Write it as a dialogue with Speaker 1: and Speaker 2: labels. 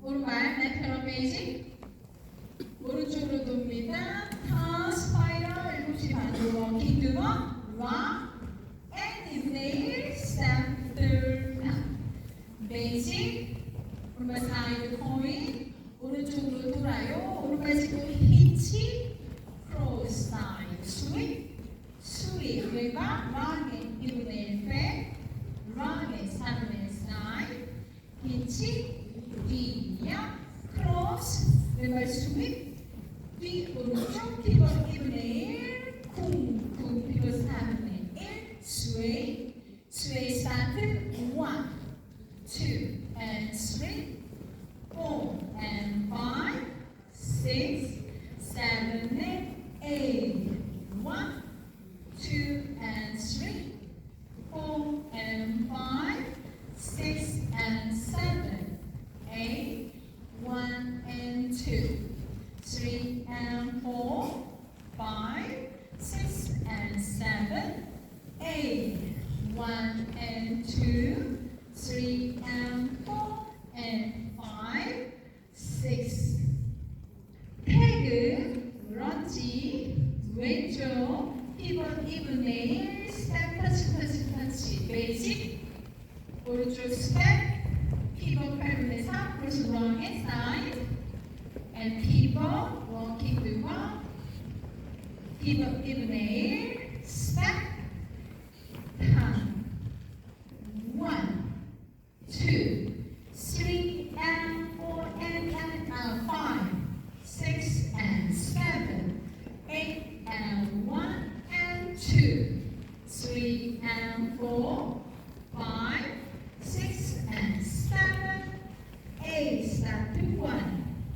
Speaker 1: 오른발 내편 페이지 오른쪽으로 돕니다. 턴 스파이럴 7시 반으로 워킹 두번 락 앤 네일 스텝 turn 베이직 오른발 사이드 코인 오른쪽으로 돌아요. 오른발 지금 히치 크로스 사이드 스윗 스윗 왼발 락앤 이브네일 백 락앤 사이드 사이드 히치 뒤야 크로스 왼발 스윗 뒤 오른쪽 피벗 이브네일 쿵쿵 피벗 4분의 1 스웨이 스웨이 스타트 1, 2 and 3 4 and 5 6 7 and 8 1 2 and 3 4 and 5 6 and 7 8 1 and 2 3 and 4 5 6 and 7 8 1 and 2 3 and 4 and 5 6 태그 런지 왼쪽 피벗 이브네일 스텝 터치 베이직 오른쪽 스텝 피벗 8분의 3 크로스 런의 사이드 and pivot, walking the one, pivot, even air, step,